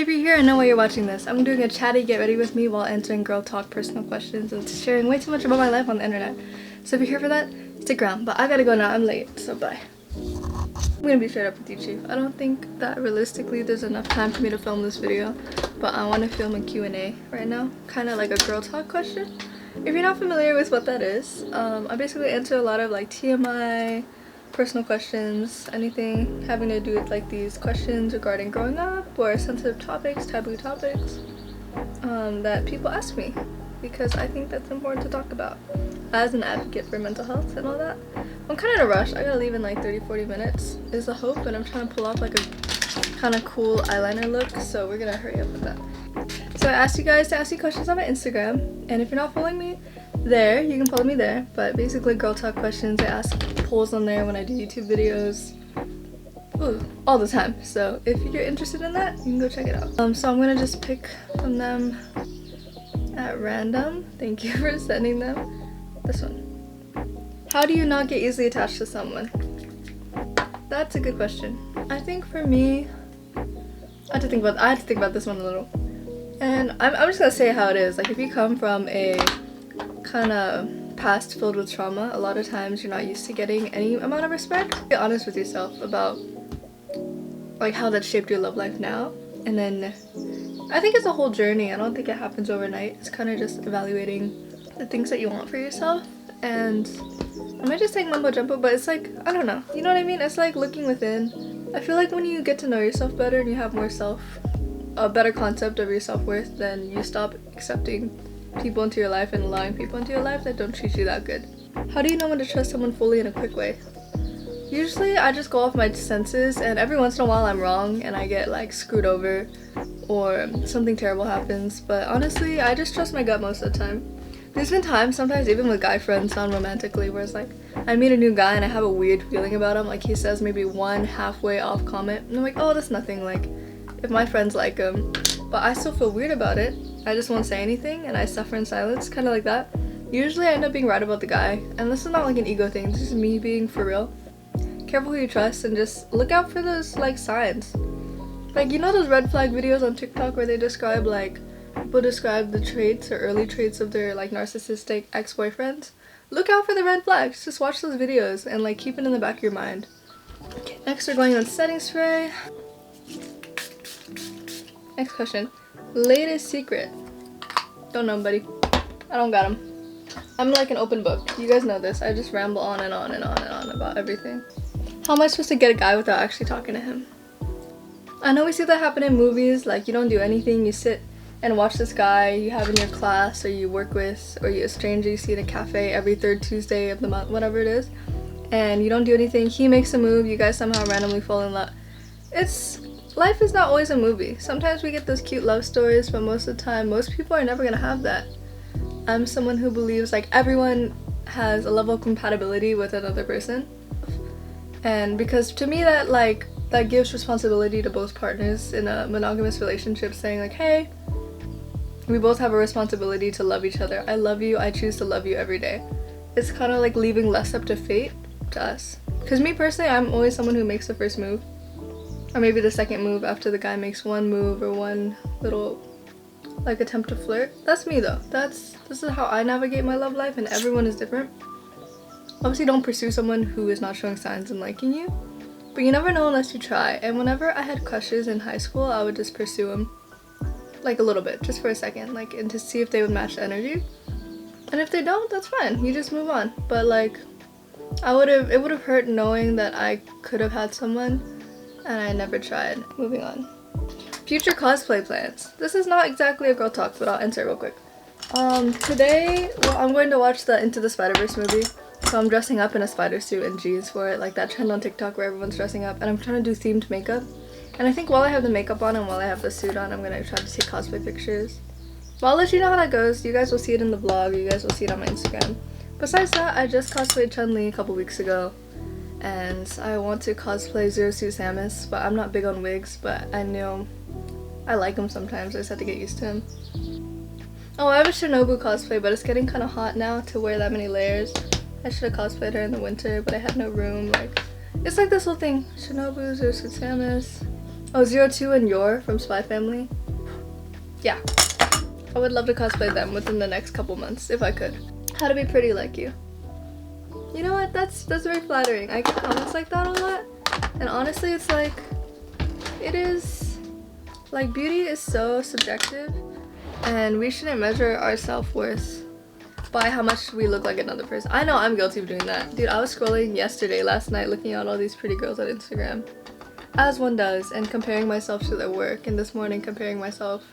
if you're here, I know why you're watching this. I'm doing a chatty get ready with me while answering girl talk personal questions and sharing way too much about my life on the internet. So if you're here for that, stick around. But I gotta go now, I'm late, so bye. I'm gonna be straight up with you, Chief. I don't think that realistically there's enough time for me to film this video, but I want to film a Q&A right now, kind of like a girl talk question. If you're not familiar with what that is, I basically answer a lot of like TMI, personal questions, anything having to do with like these questions regarding growing up or sensitive topics, taboo topics that people ask me, because I think that's important to talk about as an advocate for mental health and all that. I'm kind of in a rush. I gotta leave in like 30-40 minutes is the hope, and I'm trying to pull off like a kind of cool eyeliner look, so we're gonna hurry up with that. So I asked you guys to ask me questions on my Instagram, and if you're not following me there, you can follow me there. But basically girl talk questions, I ask polls on there when I do YouTube videos all the time, so if you're interested in that, you can go check it out. So I'm gonna just pick from them at random. Thank you for sending them. This one. How do you not get easily attached to someone? That's a good question. I think for me, I had to think about this one a little. And I'm just gonna say how it is. Like, if you come from a kind of past filled with trauma, a lot of times you're not used to getting any amount of respect. Be honest with yourself about like how that shaped your love life now. And then I think it's a whole journey. I don't think it happens overnight. It's kind of just evaluating the things that you want for yourself. And I might just say mumbo jumbo, but it's like, I don't know, you know what I mean? It's like looking within. I feel like when you get to know yourself better and you have more a better concept of your self-worth, then you stop accepting people into your life and allowing people into your life that don't treat you that good. How do you know when to trust someone fully in a quick way? Usually I just go off my senses, and every once in a while I'm wrong and I get like screwed over or something terrible happens, but honestly I just trust my gut most of the time. There's been times, sometimes even with guy friends, non-romantically, where it's like I meet a new guy and I have a weird feeling about him. Like, he says maybe one halfway off comment and I'm like, oh, that's nothing, like if my friends like him, but I still feel weird about it. I just won't say anything and I suffer in silence, kind of like that. Usually I end up being right about the guy, and this is not like an ego thing, this is me being for real. Careful who you trust, and just look out for those like signs. Like, you know those red flag videos on TikTok where they describe like people describe the traits or early traits of their like narcissistic ex-boyfriends? Look out for the red flags. Just watch those videos and like keep it in the back of your mind. Okay, next we're going on setting spray. Next question. Latest secret. Don't know, buddy. I don't got him. I'm like an open book. You guys know this. I just ramble on and on and on and on about everything. How am I supposed to get a guy without actually talking to him? I know we see that happen in movies. Like, you don't do anything. You sit and watch this guy you have in your class or you work with, or you a stranger you see in a cafe every third Tuesday of the month, whatever it is, and you don't do anything. He makes a move, you guys somehow randomly fall in love. Life is not always a movie. Sometimes we get those cute love stories, but most of the time most people are never gonna have that. I'm someone who believes like everyone has a level of compatibility with another person, and because to me that gives responsibility to both partners in a monogamous relationship, saying like, hey, we both have a responsibility to love each other. I love you, I choose to love you every day. It's kind of like leaving less up to fate to us. Because me personally, I'm always someone who makes the first move, or maybe the second move after the guy makes one move or one little like attempt to flirt. That's me though. This is how I navigate my love life, and everyone is different. Obviously don't pursue someone who is not showing signs of liking you, but you never know unless you try. And whenever I had crushes in high school, I would just pursue them like a little bit, just for a second, like, and to see if they would match the energy. And if they don't, that's fine, you just move on. But like, it would have hurt knowing that I could have had someone and I never tried. Moving on. Future cosplay plans. This is not exactly a girl talk, but I'll answer it real quick. Today, well, I'm going to watch the Into the Spider-Verse movie, so I'm dressing up in a spider suit and jeans for it, like that trend on TikTok where everyone's dressing up, and I'm trying to do themed makeup. And I think while I have the makeup on and while I have the suit on, I'm gonna try to take cosplay pictures. But I'll let you know how that goes. You guys will see it in the vlog, you guys will see it on my Instagram. Besides that, I just cosplayed Chun-Li a couple weeks ago, and I want to cosplay Zero Suit Samus, but I'm not big on wigs, but I know I like him sometimes. I just have to get used to him. Oh, I have a Shinobu cosplay, but it's getting kind of hot now to wear that many layers. I should have cosplayed her in the winter, but I had no room. Like, it's like this whole thing. Shinobu, Zero Suit Samus. Oh, 02 and Yor from Spy Family. Yeah, I would love to cosplay them within the next couple months if I could. How to be pretty like you. You know what? That's very flattering. I get comments like that a lot, and honestly, it's like, it is like, beauty is so subjective, and we shouldn't measure our self-worth by how much we look like another person. I know I'm guilty of doing that. Dude, I was scrolling last night, looking at all these pretty girls on Instagram, as one does, and comparing myself to their work, and this morning comparing myself,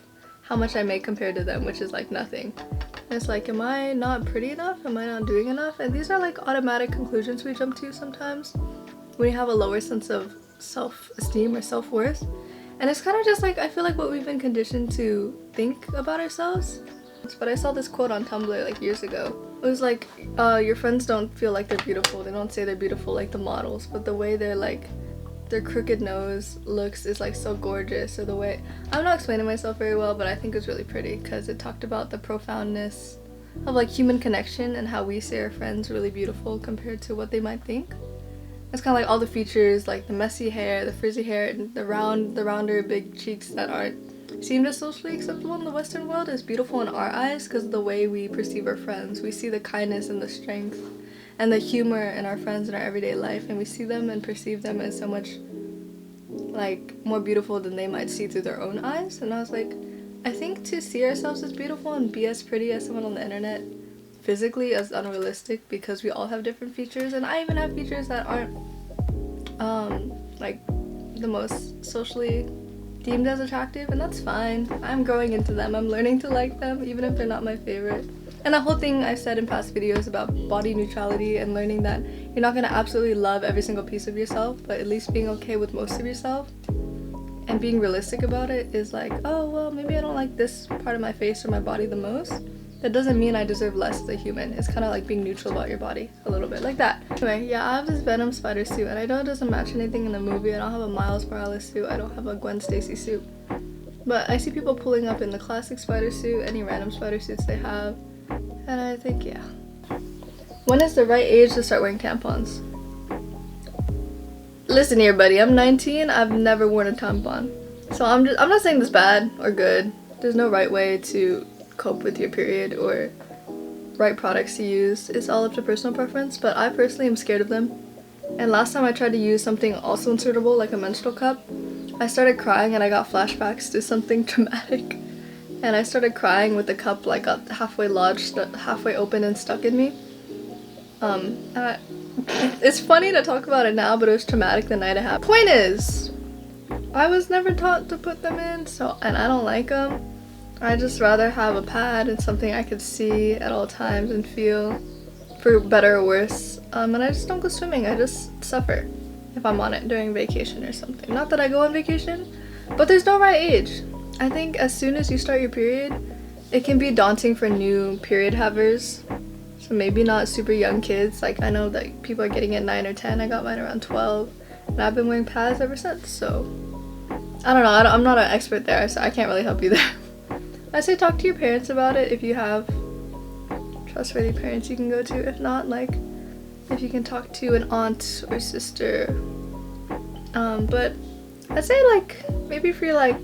how much I make compared to them, which is like nothing. And it's like, am I not pretty enough? Am I not doing enough? And these are like automatic conclusions we jump to sometimes when you have a lower sense of self-esteem or self-worth. And it's kind of just like, I feel like what we've been conditioned to think about ourselves. But I saw this quote on Tumblr like years ago. It was like, your friends don't feel like they're beautiful. They don't say they're beautiful like the models, but the way they're like, their crooked nose looks is like so gorgeous, or the way, I'm not explaining myself very well, but I think it's really pretty because it talked about the profoundness of like human connection and how we see our friends really beautiful compared to what they might think. It's kind of like all the features, like the messy hair, the frizzy hair, and the rounder big cheeks that aren't seemed as socially acceptable in the Western world is beautiful in our eyes because of the way we perceive our friends. We see the kindness and the strength and the humor in our friends in our everyday life, and we see them and perceive them as so much like more beautiful than they might see through their own eyes. And I was like, I think to see ourselves as beautiful and be as pretty as someone on the internet physically is unrealistic, because we all have different features, and I even have features that aren't like the most socially deemed as attractive, and that's fine. I'm growing into them. I'm learning to like them even if they're not my favorite. And the whole thing I've said in past videos about body neutrality and learning that you're not gonna absolutely love every single piece of yourself, but at least being okay with most of yourself and being realistic about it is like, oh well, maybe I don't like this part of my face or my body the most. That doesn't mean I deserve less as a human. It's kind of like being neutral about your body a little bit, like that. Anyway, yeah, I have this Venom spider suit, and I know it doesn't match anything in the movie. I don't have a Miles Morales suit. I don't have a Gwen Stacy suit. But I see people pulling up in the classic spider suit, any random spider suits they have. And I think, yeah. When is the right age to start wearing tampons? Listen here, buddy. I'm 19. I've never worn a tampon. So I'm not saying this bad or good. There's no right way to cope with your period or right products to use. It's all up to personal preference, but I personally am scared of them. And last time I tried to use something also insertable, like a menstrual cup, I started crying and I got flashbacks to something traumatic. And I started crying with the cup like halfway lodged, halfway open and stuck in me. It's funny to talk about it now, but it was traumatic the night it happened. Point is, I was never taught to put them in, and I don't like them. I just rather have a pad and something I could see at all times and feel, for better or worse. And I just don't go swimming. I just suffer if I'm on it during vacation or something. Not that I go on vacation, but there's no right age. I think as soon as you start your period, it can be daunting for new period havers. So maybe not super young kids. Like, I know that people are getting it 9 or 10. I got mine around 12. And I've been wearing pads ever since. So, I don't know. I'm not an expert there, so I can't really help you there. I say talk to your parents about it if you have trustworthy parents you can go to. If not, like, if you can talk to an aunt or sister. But I'd say, like, maybe if you're, like,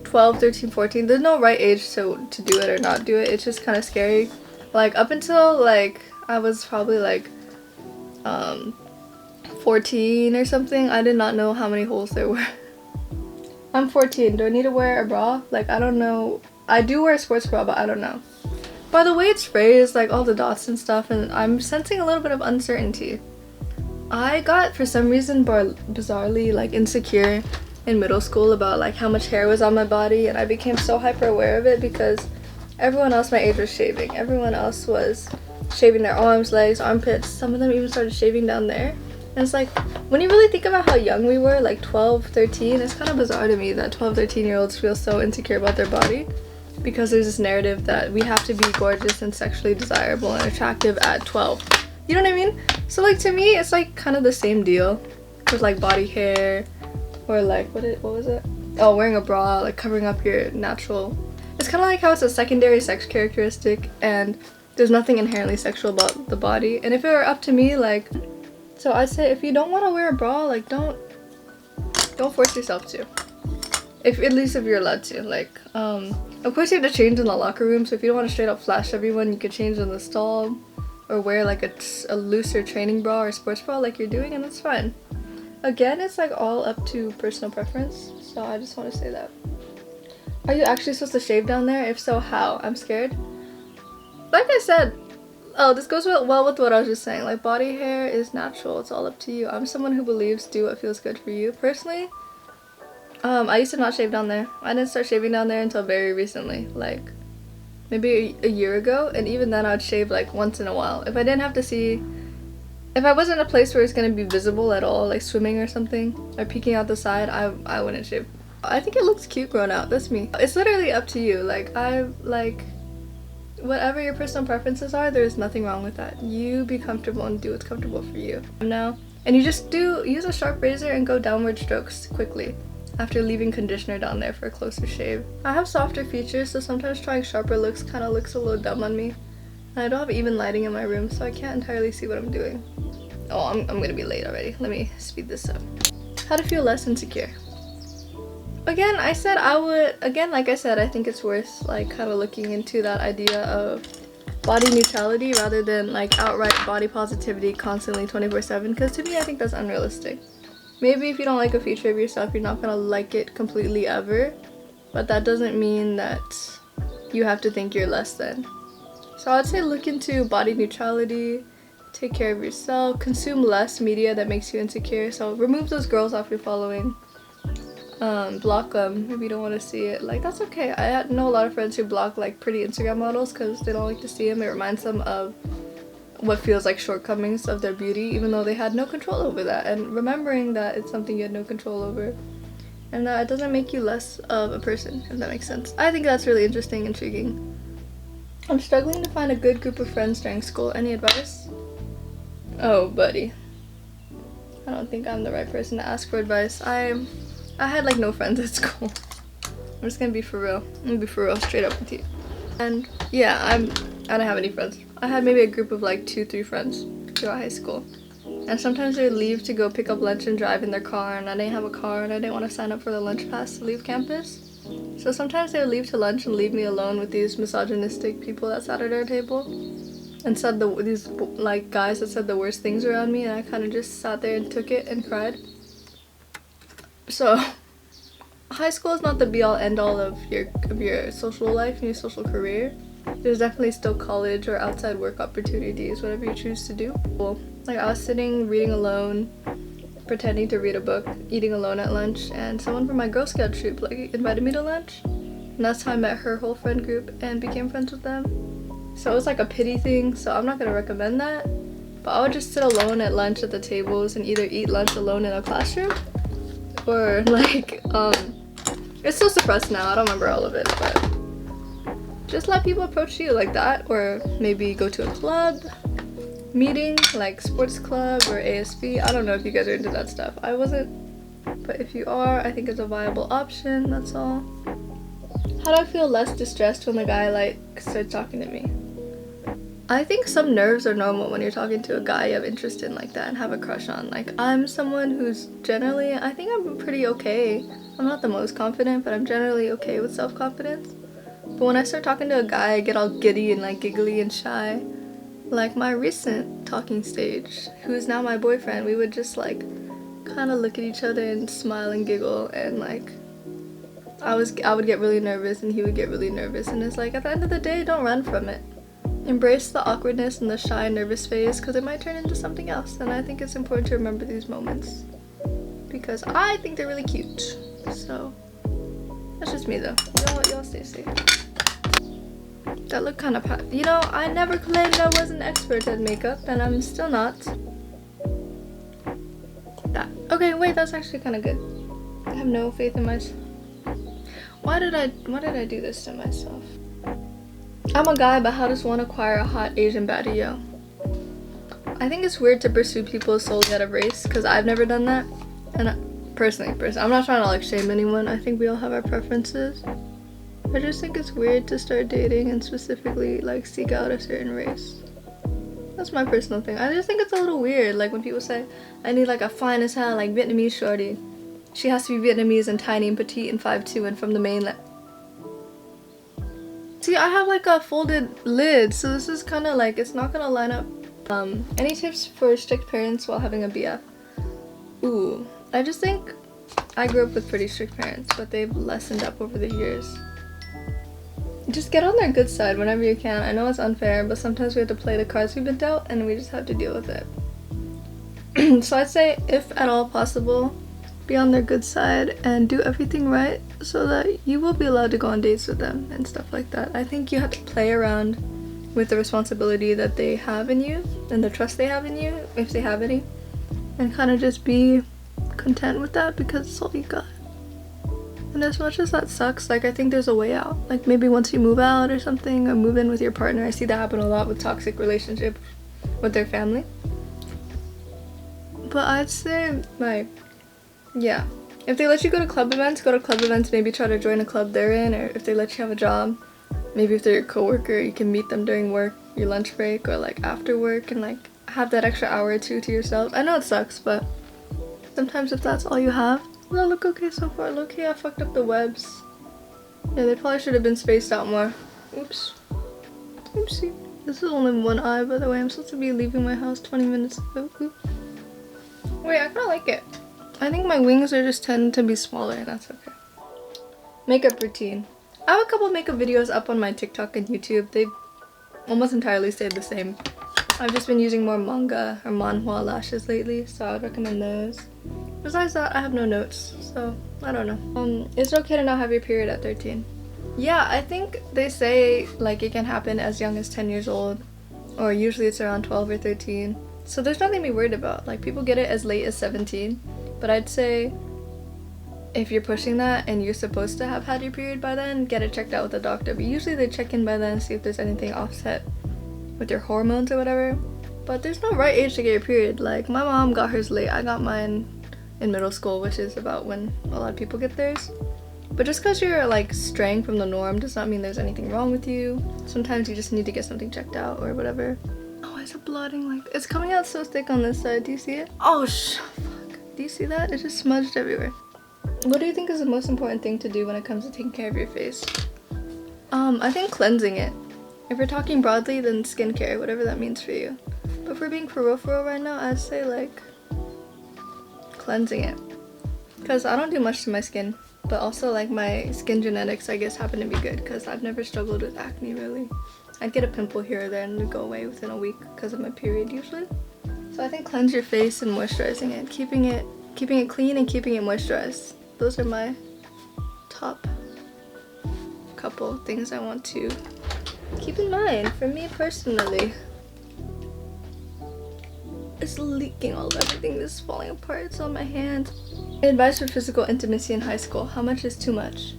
12, 13, 14, there's no right age to do it or not do it. It's just kind of scary. Like, up until, like, I was probably, like, 14 or something, I did not know how many holes there were. I'm 14. Do I need to wear a bra? Like, I don't know. I do wear a sports bra, but I don't know. By the way it's phrased, like, all the dots and stuff, and I'm sensing a little bit of uncertainty. I got, for some reason, bizarrely, like, insecure in middle school about, like, how much hair was on my body, and I became so hyper aware of it because everyone else my age was shaving. Everyone else was shaving their arms, legs, armpits. Some of them even started shaving down there. And it's like, when you really think about how young we were, like 12, 13, it's kind of bizarre to me that 12, 13-year-olds feel so insecure about their body because there's this narrative that we have to be gorgeous and sexually desirable and attractive at 12. You know what I mean? So, like, to me, it's like kind of the same deal with, like, body hair or, like, what was it? Oh, wearing a bra, like, covering up your natural. It's kind of like how it's a secondary sex characteristic and there's nothing inherently sexual about the body. And if it were up to me, like, so I'd say if you don't want to wear a bra, like, don't don't force yourself to. At least if you're allowed to. Like, of course you have to change in the locker room, so if you don't want to straight up flash everyone, you could change in the stall or wear like a looser training bra or sports bra like you're doing, and that's fine. Again, it's like all up to personal preference, so I just want to say that. Are you actually supposed to shave down there? If so, how? I'm scared. Like I said, oh, this goes well with what I was just saying. Like, body hair is natural. It's all up to you. I'm someone who believes do what feels good for you. Personally, I used to not shave down there. I didn't start shaving down there until very recently. Like, maybe a year ago. And even then, I would shave like once in a while. If I didn't have to see... If I wasn't in a place where it's going to be visible at all, like swimming or something, or peeking out the side, I wouldn't shave. I think it looks cute grown out. That's me. It's literally up to you. Like, whatever your personal preferences are, there's nothing wrong with that. You be comfortable and do what's comfortable for you. Now, and you just use a sharp razor and go downward strokes quickly after leaving conditioner down there for a closer shave. I have softer features, so sometimes trying sharper looks kind of looks a little dumb on me. And I don't have even lighting in my room, so I can't entirely see what I'm doing. Oh, I'm gonna be late already. Let me speed this up. How to feel less insecure. Again, like I said, I think it's worth like kind of looking into that idea of body neutrality rather than like outright body positivity constantly 24/7, because to me I think that's unrealistic. Maybe if you don't like a feature of yourself, you're not gonna like it completely ever, but that doesn't mean that you have to think you're less than. So I'd say look into body neutrality, take care of yourself, consume less media that makes you insecure. So remove those girls off your following. Block them if you don't want to see it. Like, that's okay. I know a lot of friends who block like pretty Instagram models because they don't like to see them. It reminds them of what feels like shortcomings of their beauty, even though they had no control over that. And remembering that it's something you had no control over, and that it doesn't make you less of a person, if that makes sense. I think that's really interesting, intriguing. I'm struggling to find a good group of friends during school. Any advice? Oh, buddy. I don't think I'm the right person to ask for advice. I had like no friends at school. I'm just gonna be for real. I'm gonna be for real, straight up with you. And yeah, I don't have any friends. I had maybe a group of like 2-3 friends throughout high school. And sometimes they would leave to go pick up lunch and drive in their car, and I didn't have a car and I didn't want to sign up for the lunch pass to leave campus. So sometimes they would leave to lunch and leave me alone with these misogynistic people that sat at our table and said these like guys that said the worst things around me, and I kind of just sat there and took it and cried. So high school is not the be all end all of your social life and your social career. There's definitely still college or outside work opportunities, whatever you choose to do. Like, I was sitting reading alone, pretending to read a book, eating alone at lunch, and someone from my Girl Scout troop like invited me to lunch, and that's how I met her whole friend group and became friends with them. So it was like a pity thing, so I'm not gonna recommend that, but I would just sit alone at lunch at the tables and either eat lunch alone in a classroom or like it's still suppressed now, I don't remember all of it, but just let people approach you like that, or maybe go to a club meeting like sports club or ASB. I don't know if you guys are into that stuff. I wasn't, but if you are, I think it's a viable option. That's all. How do I feel less distressed when the guy like starts talking to me? I think some nerves are normal when you're talking to a guy you have interest in like that and have a crush on. Like, I'm someone who's generally, I think I'm pretty okay. I'm not the most confident, but I'm generally okay with self-confidence. But when I start talking to a guy, I get all giddy and like giggly and shy. Like my recent talking stage, who is now my boyfriend, we would just like kind of look at each other and smile and giggle, and like I would get really nervous and he would get really nervous, and it's like, at the end of the day, don't run from it. Embrace the awkwardness and the shy, nervous phase, because it might turn into something else. And I think it's important to remember these moments because I think they're really cute. So that's just me though. Y'all stay safe. That looked kind of you know, I never claimed I was an expert at makeup, and I'm still not. That okay, wait, that's actually kind of good. I have no faith in myself. Why did I do this to myself? I'm a guy, but how does one acquire a hot Asian baddie, yo? I think it's weird to pursue people solely out of race, because I've never done that. And personally, I'm not trying to like shame anyone. I think we all have our preferences. I just think it's weird to start dating and specifically like seek out a certain race. That's my personal thing. I just think it's a little weird, like when people say, I need like a fine as hell like Vietnamese shorty. She has to be Vietnamese and tiny and petite and 5'2" and from the mainland. See, I have like a folded lid, so this is kind of like, it's not gonna line up. Any tips for strict parents while having a BF? Ooh, I just think I grew up with pretty strict parents, but they've lessened up over the years. Just get on their good side whenever you can. I know it's unfair, but sometimes we have to play the cards we've been dealt and we just have to deal with it. So I'd say, if at all possible, be on their good side and do everything right so that you will be allowed to go on dates with them and stuff like that. I think you have to play around with the responsibility that they have in you and the trust they have in you, if they have any, and kind of just be content with that because it's all you got. And as much as that sucks, like, I think there's a way out. Like, maybe once you move out or something, or move in with your partner. I see that happen a lot with toxic relationships with their family. But I'd say, like, yeah, if they let you go to club events, go to club events. Maybe try to join a club they're in, or if they let you have a job, maybe if they're your coworker, you can meet them during work, your lunch break, or like after work, and like have that extra hour or two to yourself. I know it sucks, but sometimes if that's all you have, well, look okay so far. Low-key, I fucked up the webs. Yeah, they probably should have been spaced out more. Oops. Oopsie. This is only one eye, by the way. I'm supposed to be leaving my house 20 minutes ago. Oops. Wait, I kinda like it. I think my wings are just tend to be smaller, and that's okay. Makeup routine. I have a couple makeup videos up on my TikTok and YouTube. They've almost entirely stayed the same. I've just been using more manga or manhwa lashes lately, so I would recommend those. Besides that, I have no notes, so I don't know. Is it okay to not have your period at 13? Yeah, I think they say like it can happen as young as 10 years old, or usually it's around 12 or 13. So there's nothing to be worried about. Like, people get it as late as 17, but I'd say if you're pushing that and you're supposed to have had your period by then, get it checked out with a doctor. But usually they check in by then, see if there's anything offset with your hormones or whatever. But there's no right age to get your period. Like, my mom got hers late. I got mine in middle school, which is about when a lot of people get theirs. But just because you're like straying from the norm does not mean there's anything wrong with you. Sometimes you just need to get something checked out or whatever. Oh, is it blooding? Like, it's coming out so thick on this side. Do you see it? Oh, fuck. Do you see that? It's just smudged everywhere. What do you think is the most important thing to do when it comes to taking care of your face? I think cleansing it. If we're talking broadly, then skincare, whatever that means for you. But for being for real right now, I'd say like cleansing it. Because I don't do much to my skin, but also like my skin genetics, I guess, happen to be good because I've never struggled with acne really. I'd get a pimple here or there and it'd go away within a week because of my period usually. So I think cleanse your face and moisturizing it, keeping it clean and keeping it moisturized. Those are my top couple things I want to keep in mind for me personally. It's leaking all over everything. This is falling apart. It's on my hand. Advice for physical intimacy in high school. How much is too much?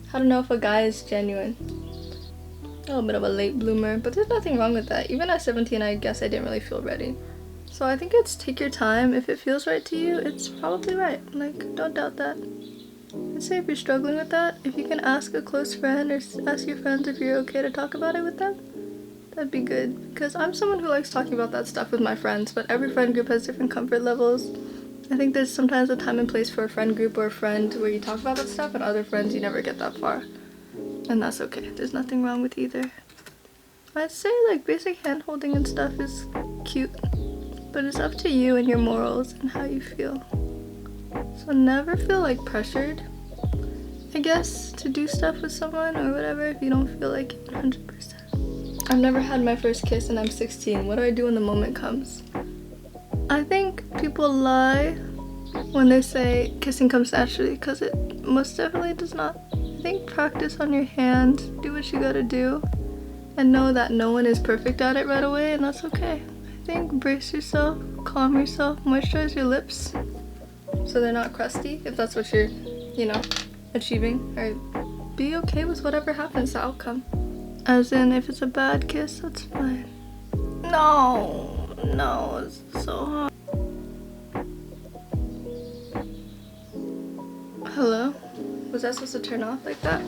How to know if a guy is genuine. A little bit of a late bloomer, but there's nothing wrong with that. Even at 17, I guess I didn't really feel ready. So I think it's take your time. If it feels right to you, it's probably right. Like, don't doubt that. I'd say if you're struggling with that, if you can ask a close friend or ask your friends if you're okay to talk about it with them, that'd be good. Because I'm someone who likes talking about that stuff with my friends, but every friend group has different comfort levels. I think there's sometimes a time and place for a friend group or a friend where you talk about that stuff, and other friends you never get that far. And that's okay. There's nothing wrong with either. I'd say like basic hand holding and stuff is cute, but it's up to you and your morals and how you feel. So never feel like pressured, I guess, to do stuff with someone or whatever if you don't feel like it 100%. I've never had my first kiss and I'm 16. What do I do when the moment comes? I think people lie when they say kissing comes naturally, because it most definitely does not. I think practice on your hand, do what you gotta do, and know that no one is perfect at it right away, and that's okay. I think brace yourself, calm yourself, moisturize your lips so they're not crusty, if that's what you're, you know, achieving, or be okay with whatever happens, the outcome. As in, if it's a bad kiss, that's fine. No, it's so hard. Hello? Was that supposed to turn off like that?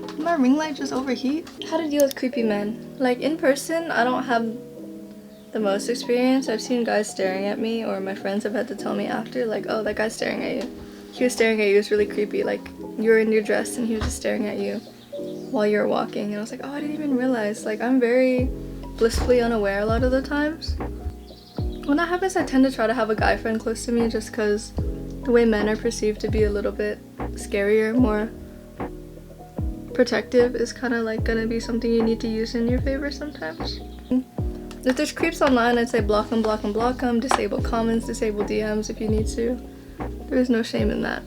Did my ring light just overheat? How to deal with creepy men. Like, in person, I don't have The most experience, I've seen guys staring at me, or my friends have had to tell me after, like, oh, that guy's staring at you. He was staring at you, it was really creepy. Like, you were in your dress and he was just staring at you while you were walking. And I was like, oh, I didn't even realize. Like, I'm very blissfully unaware a lot of the times. When that happens, I tend to try to have a guy friend close to me just because the way men are perceived to be a little bit scarier, more protective is kind of like gonna be something you need to use in your favor sometimes. If there's creeps online, I'd say block them, block them, block them, disable comments, disable DMs if you need to. There's no shame in that.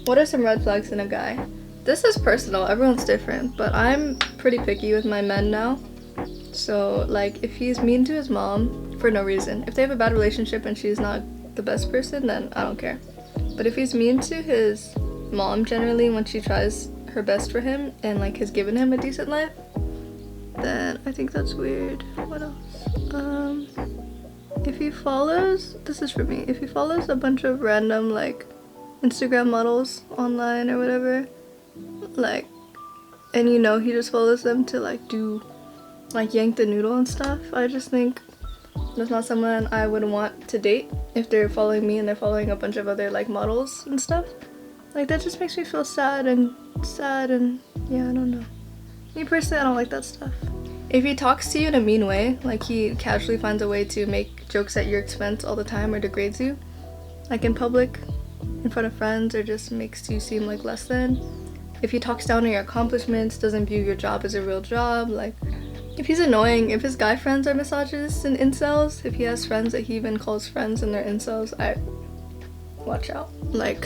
What are some red flags in a guy? This is personal, everyone's different, but I'm pretty picky with my men now. So like if he's mean to his mom for no reason, if they have a bad relationship and she's not the best person, then I don't care. But if he's mean to his mom generally when she tries her best for him and like has given him a decent life, then I think that's weird. What else? If he follows, this is for me, if he follows a bunch of random like Instagram models online or whatever, like, and you know he just follows them to like do like yank the noodle and stuff, I just think that's not someone I would want to date if they're following me and they're following a bunch of other like models and stuff. Like that just makes me feel sad and yeah, I don't know. Me personally, I don't like that stuff. If he talks to you in a mean way, like he casually finds a way to make jokes at your expense all the time or degrades you, like in public, in front of friends, or just makes you seem like less than. If he talks down on your accomplishments, doesn't view your job as a real job, like if he's annoying, if his guy friends are misogynists and incels, if he has friends that he even calls friends and they're incels, watch out. Like,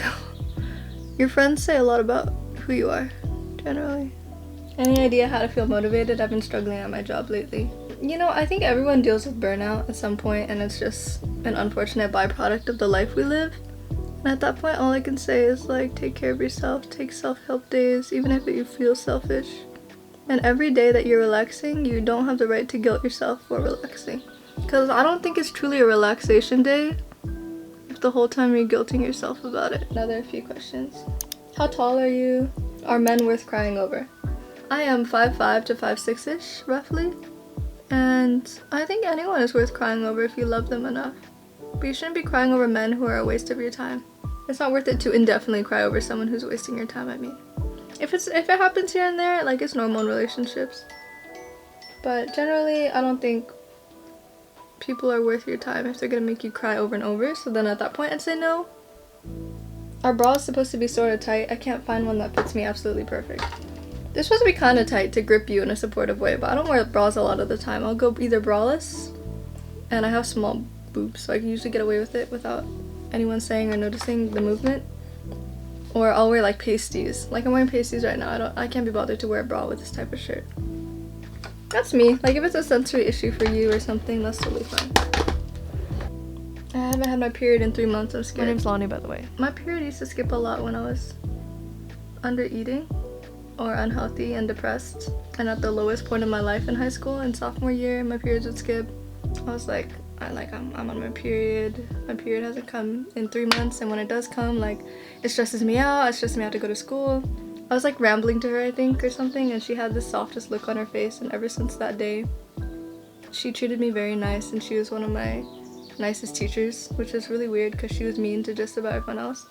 your friends say a lot about who you are, generally. Any idea how to feel motivated? I've been struggling at my job lately. You know, I think everyone deals with burnout at some point, and it's just an unfortunate byproduct of the life we live. And at that point, all I can say is like, take care of yourself, take self-help days, even if you feel selfish. And every day that you're relaxing, you don't have the right to guilt yourself for relaxing. Because I don't think it's truly a relaxation day if the whole time you're guilting yourself about it. Another few questions. How tall are you? Are men worth crying over? I am 5'5" to 5'6"-ish, roughly. And I think anyone is worth crying over if you love them enough. But you shouldn't be crying over men who are a waste of your time. It's not worth it to indefinitely cry over someone who's wasting your time, I mean. If it happens here and there, like it's normal in relationships. But generally, I don't think people are worth your time if they're gonna make you cry over and over. So then at that point, I'd say no. Our bra is supposed to be sort of tight. I can't find one that fits me absolutely perfect. They're supposed to be kind of tight to grip you in a supportive way, but I don't wear bras a lot of the time. I'll go either braless, and I have small boobs, so I can usually get away with it without anyone saying or noticing the movement. Or I'll wear like pasties. Like I'm wearing pasties right now. I can't be bothered to wear a bra with this type of shirt. That's me. Like if it's a sensory issue for you or something, that's totally fine. I haven't had my period in 3 months. I'm scared. My name's Lani, by the way. My period used to skip a lot when I was under eating or unhealthy and depressed, and at the lowest point in my life in high school in sophomore year, my periods would skip. I was like, I'm on my period. My period hasn't come in 3 months, and when it does come, like, it stresses me out. It stresses me out to go to school. I was like rambling to her, I think, or something, and she had the softest look on her face, and ever since that day, she treated me very nice, and she was one of my nicest teachers, which is really weird because she was mean to just about everyone else.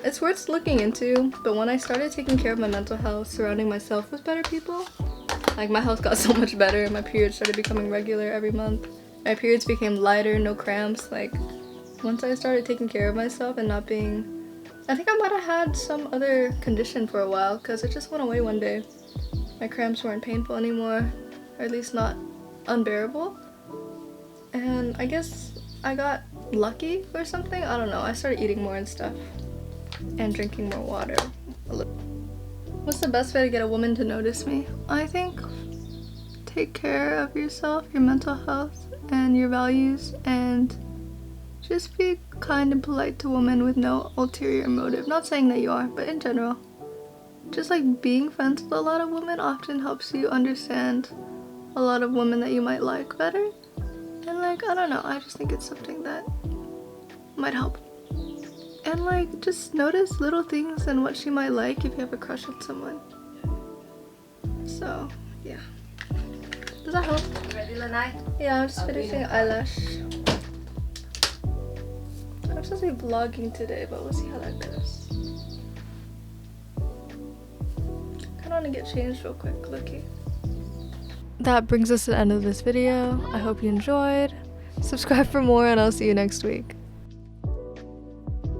It's worth looking into, but when I started taking care of my mental health, surrounding myself with better people, like my health got so much better, my periods started becoming regular every month. My periods became lighter, no cramps. Like, once I started taking care of myself and not being... I think I might have had some other condition for a while, because it just went away one day. My cramps weren't painful anymore, or at least not unbearable. And I guess I got lucky or something? I don't know. I started eating more and stuff. And drinking more water. What's the best way to get a woman to notice me? I think take care of yourself, your mental health, and your values, and just be kind and polite to women with no ulterior motive. Not saying that you are, but in general. Just like being friends with a lot of women often helps you understand a lot of women that you might like better. And like, I don't know, I just think it's something that might help. And like, just notice little things and what she might like if you have a crush on someone. So, yeah. Those Does that help? You ready, Lani? Yeah, I'm just finishing eyelash. I'm supposed to be vlogging today, but we'll see how that goes. I kind of want to get changed real quick, low-key. That brings us to the end of this video. I hope you enjoyed. Subscribe for more and I'll see you next week.